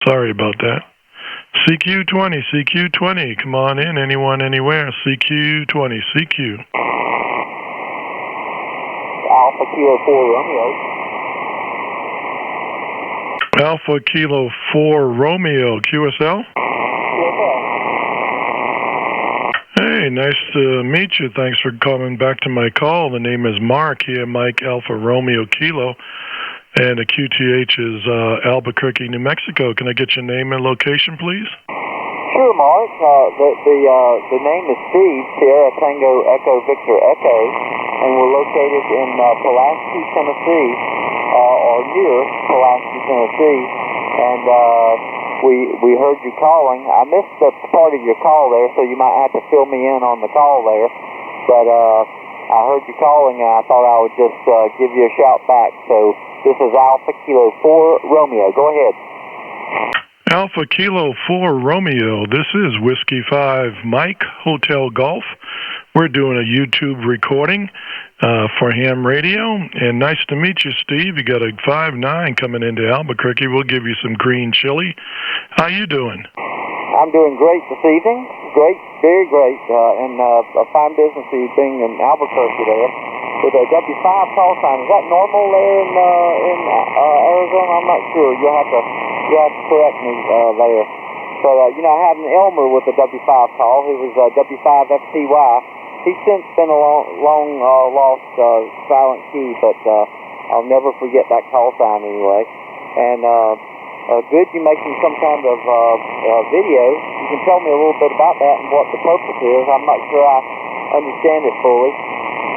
Sorry about that. CQ20, CQ20, come on in, anyone, anywhere. CQ20, CQ. Alpha Kilo 4 Romeo. Alpha Kilo 4 Romeo, QSL? QSL. Hey, nice to meet you. Thanks for coming back to my call. The name is Mark here, Mike Alpha Romeo Kilo. And the QTH is Albuquerque, New Mexico. Can I get your name and location, please? Sure, Mark. The name is Steve, Sierra Tango Echo Victor Echo, and we're located in Pulaski, Tennessee, or near Pulaski, Tennessee. And we heard you calling. I missed the part of your call there, so you might have to fill me in on the call there. But I heard you calling, and I thought I would just give you a shout back. So this is Alpha Kilo 4 Romeo. Go ahead. Alpha Kilo 4 Romeo. This is Whiskey 5 Mike Hotel Golf. We're doing a YouTube recording for ham radio. And nice to meet you, Steve. You got a 5'9" coming into Albuquerque. We'll give you some green chili. How you doing? I'm doing great this evening. Great, very great. And a fine business being in Albuquerque there. With a W5 call sign. Is that normal there in Arizona? I'm not sure. You'll have to correct me there. But I had an Elmer with a W5 call. He was W5FTY. He's since been a long lost silent key, but I'll never forget that call sign anyway. And good, you making some kind of video. You can tell me a little bit about that and what the purpose is. I'm not sure I understand it fully.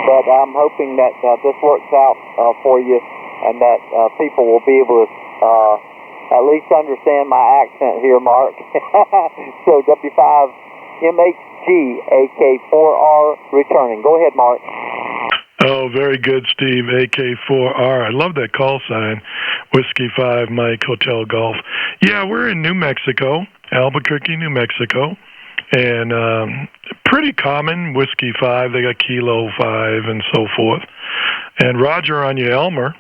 But I'm hoping that this works out for you and that people will be able to at least understand my accent here, Mark. So W5MHG AK4R returning. Go ahead, Mark. Oh, very good, Steve. AK4R. I love that call sign. Whiskey 5 Mike Hotel Golf. Yeah, we're in New Mexico, Albuquerque, New Mexico. And pretty common, Whiskey 5, they got Kilo 5 and so forth. And Roger on your Elmer,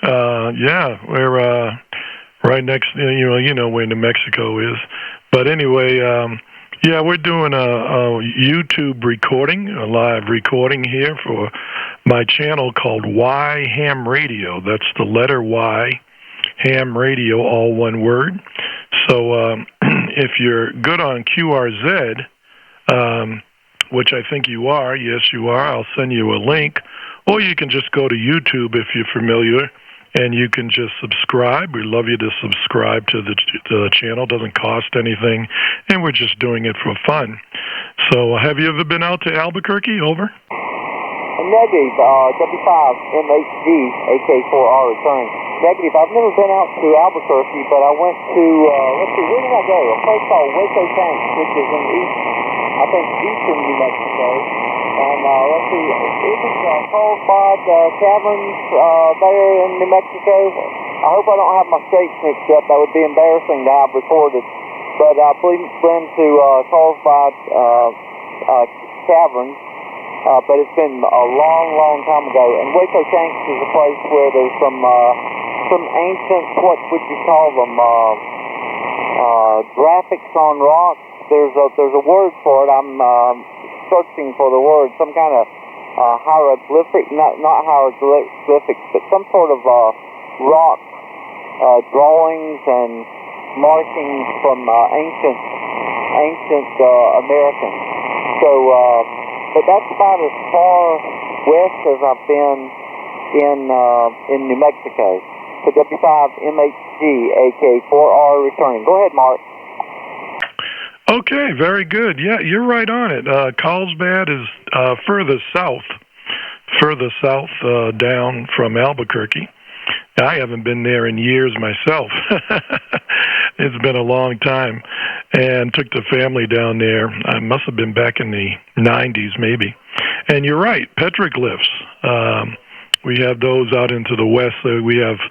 we're right next, you know where New Mexico is. But anyway, we're doing a YouTube recording, a live recording here for my channel called Y Ham Radio. That's the letter Y, Ham Radio, all one word. So if you're good on QRZ, which I think you are, yes you are, I'll send you a link. Or you can just go to YouTube if you're familiar, and you can just subscribe. We'd love you to subscribe to the channel. It doesn't cost anything, and we're just doing it for fun. So have you ever been out to Albuquerque? Over? Negative, W5MHG AK4R returning. Negative, I've never been out to Albuquerque, but I went to, let's see, where did I go? A place called Waco Tanks, which is in eastern New Mexico. And let's see, isn't Carlsbad Caverns there in New Mexico? I hope I don't have my states mixed up. That would be embarrassing to have recorded. But please been to Carlsbad Caverns. But it's been a long, long time ago. And Waco Tanks is a place where there's some ancient, what would you call them, graphics on rocks. There's a word for it. I'm searching for the word. Some kind of hieroglyphic, not hieroglyphics, but some sort of rock drawings and markings from ancient Americans. So. But that's about as far west as I've been in New Mexico. So W5MHG AK4R returning. Go ahead, Mark. Okay, very good. Yeah, you're right on it. Carlsbad is further south down from Albuquerque. I haven't been there in years myself. It's been a long time. And took the family down there. I must have been back in the 90s, maybe. And you're right, petroglyphs. We have those out into the west. We have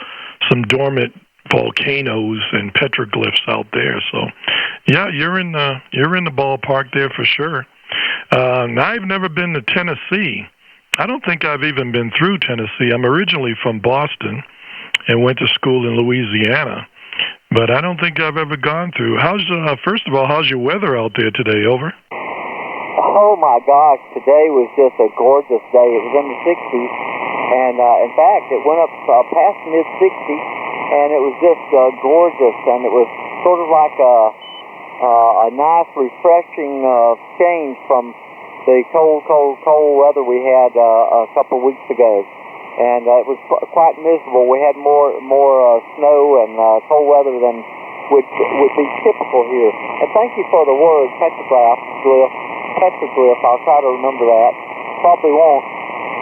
some dormant volcanoes and petroglyphs out there. So, yeah, you're in the ballpark there for sure. I've never been to Tennessee. I don't think I've even been through Tennessee. I'm originally from Boston and went to school in Louisiana. but I don't think I've ever gone through. First of all, how's your weather out there today? Over. Oh my gosh, today was just a gorgeous day. It was in the 60s, and in fact, it went up past mid-60s, and it was just gorgeous, and it was sort of like a nice, refreshing change from the cold weather we had a couple of weeks ago. And it was quite miserable. We had more snow and cold weather than would be typical here. And thank you for the word petroglyph. I'll try to remember that. Probably won't.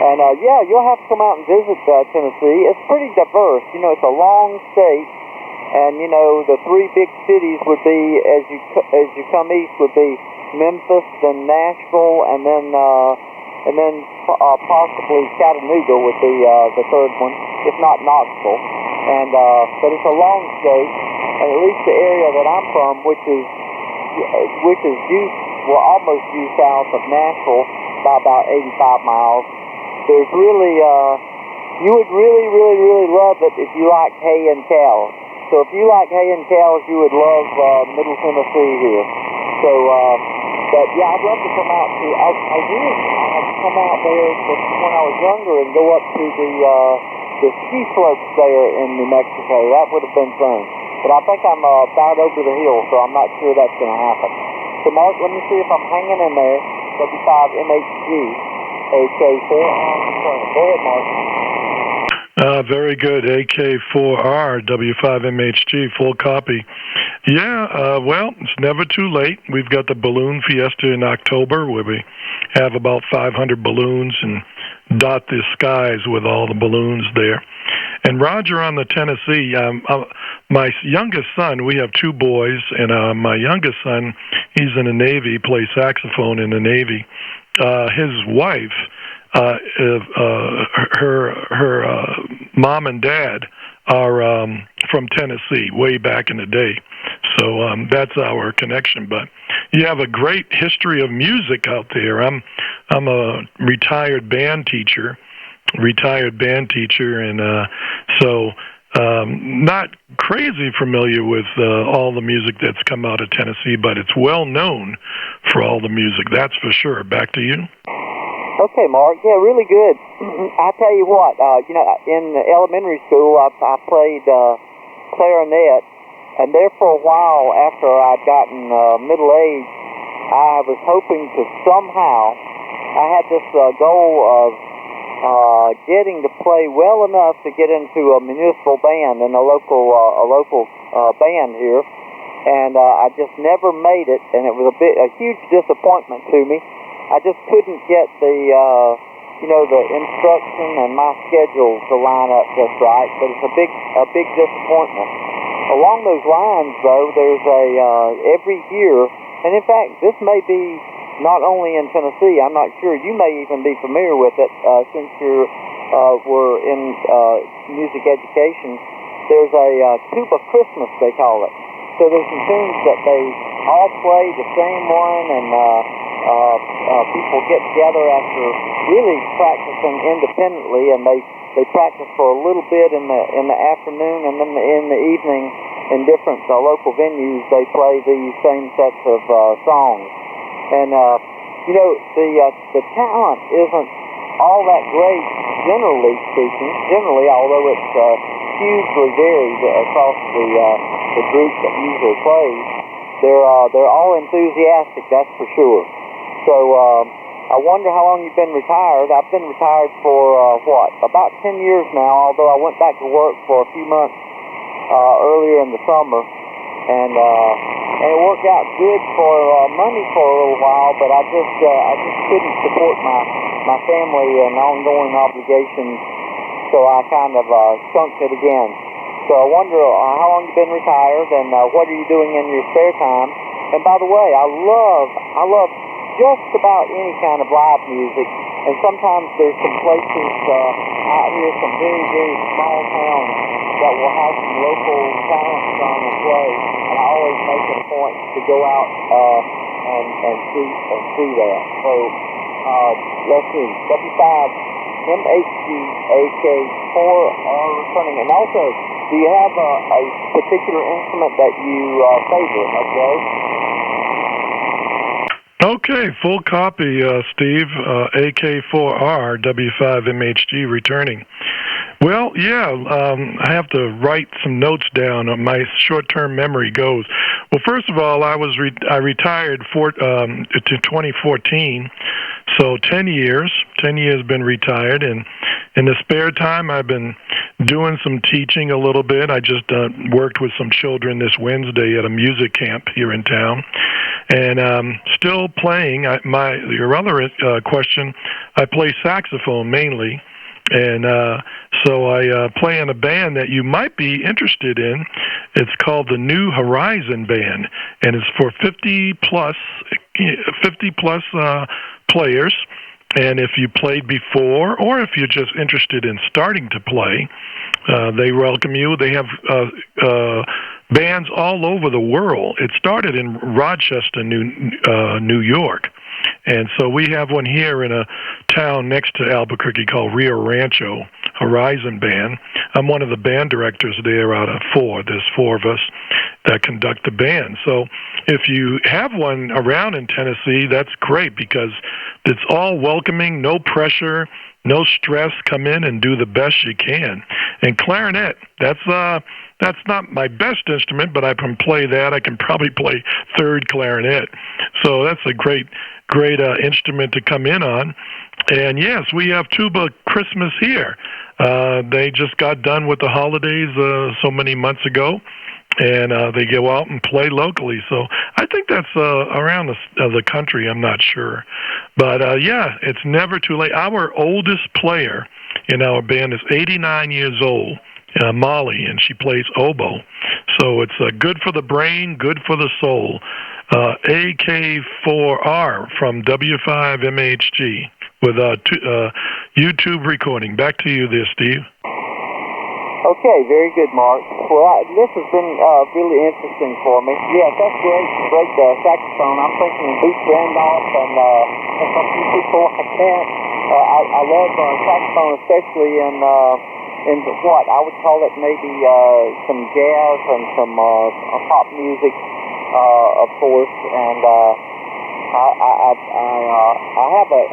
And yeah, you'll have to come out and visit Tennessee. It's pretty diverse. You know, it's a long state, and you know the three big cities would be as you come east would be Memphis, then Nashville, and then possibly Chattanooga would be the third one, if not Knoxville. And but it's a long state, and at least the area that I'm from, which is almost due south of Nashville by about 85 miles. There's really you would really love it if you like hay and cows. So if you like hay and cows, you would love Middle Tennessee here. So, but yeah, I'd love to come out to. I had come out there when I was younger and go up to the ski slopes there in New Mexico. That would have been fun. But I think I'm about over the hill, so I'm not sure that's going to happen. So Mark, let me see if I'm hanging in there. W5MHG, AK4R. Go ahead, Mark. Very good. AK4R, W5MHG, full copy. Yeah, well, it's never too late. We've got the Balloon Fiesta in October where we have about 500 balloons and dot the skies with all the balloons there. And Roger, on the Tennessee, my youngest son, we have two boys, and my youngest son, he's in the Navy, plays saxophone in the Navy. His wife, her mom and dad are from Tennessee way back in the day. So that's our connection. But you have a great history of music out there. I'm a retired band teacher, and so not crazy familiar with all the music that's come out of Tennessee, but it's well known for all the music, that's for sure. Back to you. Okay, Mark. Yeah, really good. I tell you what, in elementary school, I played clarinet, and there for a while after I'd gotten middle age, I was hoping to somehow, I had this goal of getting to play well enough to get into a municipal band in a local band here, and I just never made it, and it was a huge disappointment to me. I just couldn't get the instruction and my schedule to line up just right, but it's a big disappointment. Along those lines, though, there's every year, and in fact, this may be not only in Tennessee, I'm not sure, you may even be familiar with it since we're in music education. There's a tuba Christmas, they call it. So there's some tunes that they all play the same one, and people get together after really practicing independently, and they practice for a little bit in the afternoon, and then in the evening in different local venues they play these same sets of songs. And the talent isn't all that great, generally speaking. Although it's hugely varied across the group that usually plays, they're all enthusiastic, that's for sure. So I wonder how long you've been retired. I've been retired for about 10 years now. Although I went back to work for a few months earlier in the summer, and it worked out good for money for a little while. But I just couldn't support my family and ongoing obligations, so I kind of skunked it again. So I wonder how long you've been retired, and what are you doing in your spare time? And by the way, I love just about any kind of live music, and sometimes there's some places out here, some very, very small towns that will have some local talent come and play, and I always make it a point to go out and see that. So let's see, W5MHG AK4R returning, and also Do you have a particular instrument that you favor, Joe? Okay, full copy, Steve. AK4R W5MHG returning. Well, yeah, I have to write some notes down. My short-term memory goes. Well, first of all, I retired to 2014, so 10 years. 10 years been retired, and in the spare time, I've been doing some teaching a little bit. I just worked with some children this Wednesday at a music camp here in town, and still playing. Your other question, I play saxophone mainly. And so I play in a band that you might be interested in. It's called the New Horizon Band, and it's for 50 plus players. And if you played before, or if you're just interested in starting to play, they welcome you. They have bands all over the world. It started in Rochester, New York. And so we have one here in a town next to Albuquerque called Rio Rancho, Horizon Band. I'm one of the band directors there out of four. There's four of us that conduct the band. So if you have one around in Tennessee, that's great because it's all welcoming, no pressure, no stress. Come in and do the best you can. And clarinet, that's not my best instrument, but I can play that. I can probably play third clarinet. So that's a great instrument to come in on. And yes, we have Tuba Christmas here. They just got done with the holidays so many months ago, and they go out and play locally. So I think that's around the country. I'm not sure. But yeah, it's never too late. Our oldest player in our band is 89 years old. Molly, and she plays oboe. So it's good for the brain, good for the soul. AK4R from W5MHG with YouTube recording. Back to you there, Steve. Okay, very good, Mark. Well, this has been really interesting for me. Yes, that's great saxophone. I'm thinking of Boots Randolph and some people like that. I love saxophone, especially in what I would call it maybe some jazz and some pop music, of course. And I have a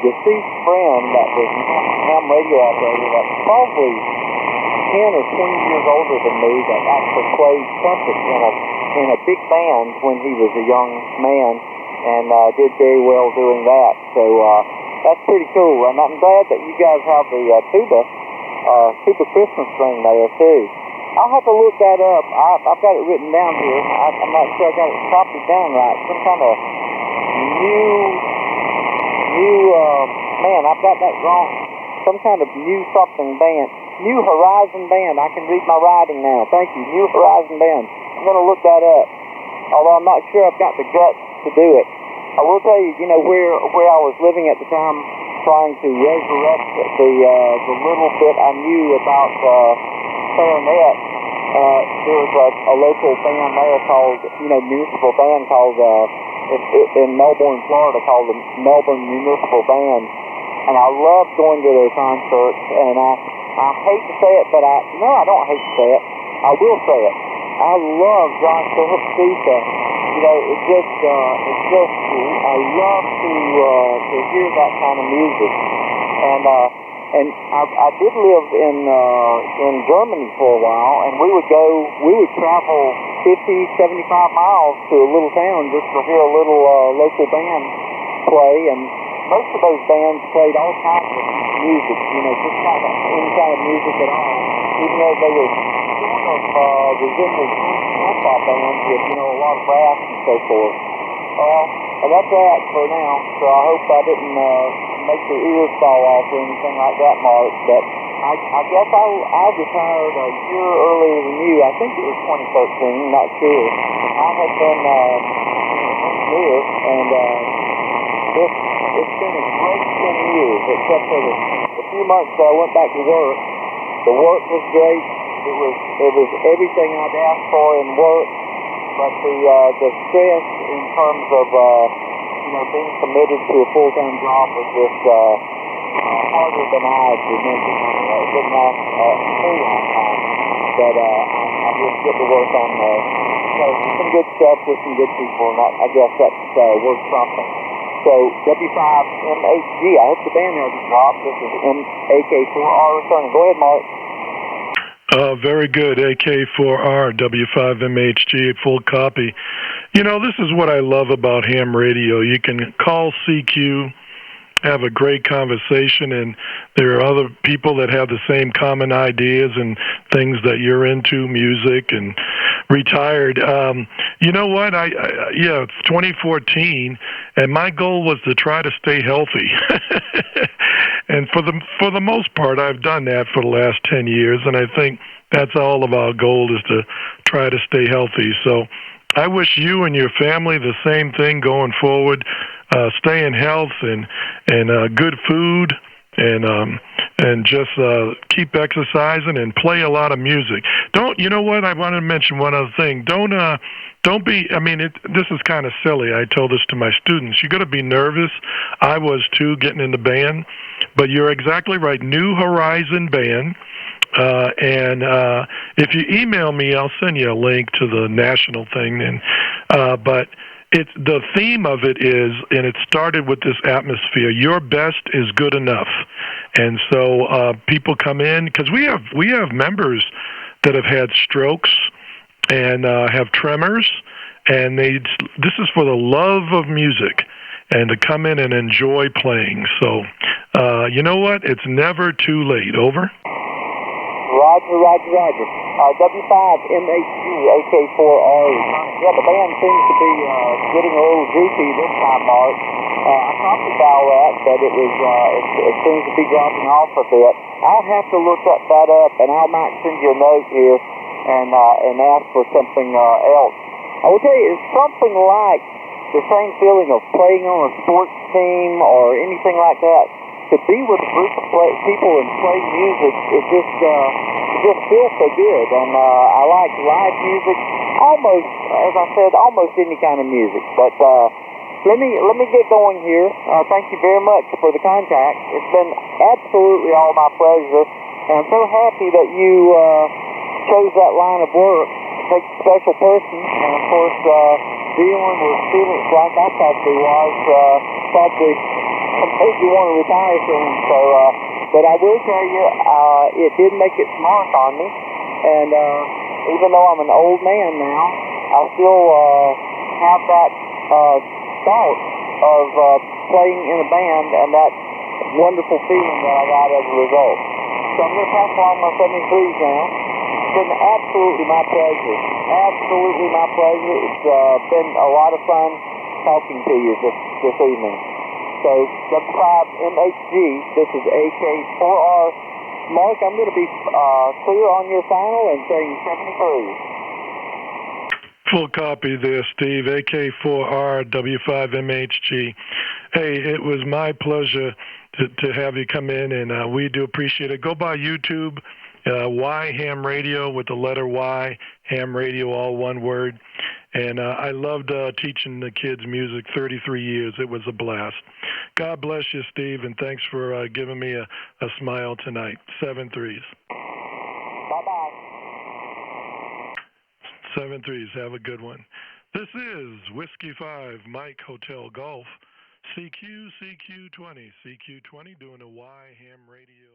deceased friend that was ham radio operator that's probably 10 or 20 years older than me that actually played trumpet in a big band when he was a young man and did very well doing that. So that's pretty cool. And I'm glad that you guys have the tuba Christmas thing there too. I'll have to look that up. I've got it written down here. I'm not sure I got it copied down right. Some kind of man, I've got that wrong. Some kind of new something band. New Horizon Band. I can read my writing now. Thank you. New Horizon Band. I'm going to look that up. Although I'm not sure I've got the guts to do it. I will tell you, where I was living at the time, trying to resurrect the little bit I knew about clarinet. There was a local band there called, municipal band called, in Melbourne, Florida, called the Melbourne Municipal Band. And I loved going to their concerts, and I hate to say it, but I don't hate to say it. I will say it. I love John Philip Sousa. I love to hear that kind of music. And I did live in Germany for a while, and we would travel 50, 75 miles to a little town just to hear a little local band play, and most of those bands played all kinds of music, just any kind of music at all, even though they were sort of resembled hip-hop bands with, a lot of brass and so forth. Well, that's that for now, so I hope I didn't make your ears fall off or anything like that, Mark, but I guess I retired a year earlier than you. I think it was 2013, not sure. I had been an engineer, and it's been a great 10 years, except for the few months that I went back to work. The work was great. It was everything I'd asked for in work, but the stress in terms of being committed to a full-time job was just harder than I had remembered. It didn't last a whole long time. but I just get to work on some good stuff with some good people, and I guess that's worth something. So W5MHG, I hope the band hasn't dropped. This is AK4R returning. Go ahead, Mark. Very good. AK4R, W5MHG, full copy. You know, this is what I love about ham radio. You can call CQ, have a great conversation, and there are other people that have the same common ideas and things that you're into, music and retired. You know what? It's 2014, and my goal was to try to stay healthy. And for the most part, I've done that for the last 10 years, and I think that's all of our goal is to try to stay healthy. So I wish you and your family the same thing going forward. Stay in health and good food, and just keep exercising and play a lot of music. You know what? I want to mention one other thing. Don't be. I mean, this is kind of silly. I told this to my students. You got to be nervous. I was too, getting in the band, but you're exactly right. New Horizon Band. And if you email me, I'll send you a link to the national thing. But the theme of it is, and it started with this atmosphere. Your best is good enough, and so people come in because we have members that have had strokes and have tremors, and this is for the love of music and to come in and enjoy playing. So you know what? It's never too late. Over. Roger. W5MHG, AK4R returning. Yeah, the band seems to be getting a little droopy this time, Mark. I talked about that, but it seems to be dropping off a bit. I'll have to look that up, and I might send you a note here and ask for something else. I will tell you, it's something like the same feeling of playing on a sports team or anything like that. To be with a group of people and play music, it just feels so good. And I like live music, almost, as I said, almost any kind of music. But let me get going here. Thank you very much for the contact. It's been absolutely all my pleasure, and I'm so happy that you chose that line of work. It takes a special person, and of course, dealing with students like I probably was, probably made you want to retire soon. So, but I will tell you, it did make its mark on me, and even though I'm an old man now, I still have that thought of playing in a band and that wonderful feeling that I got as a result. So I'm going to pass along my 73s now. It's been absolutely my pleasure. Absolutely my pleasure. It's been a lot of fun talking to you this evening. So, W5MHG, this is AK4R. Mark, I'm going to be clear on your final and saying 73. Full copy there, Steve. AK4R, W5MHG. Hey, it was my pleasure to have you come in, and we do appreciate it. Go by YouTube, Y Ham Radio with the letter Y, Ham Radio, all one word. And I loved teaching the kids music 33 years. It was a blast. God bless you, Steve, and thanks for giving me a smile tonight. 7-3s. Bye-bye. 7-3s. Have a good one. This is Whiskey 5, Mike Hotel Golf, CQ20, CQ20 doing a Y Ham Radio.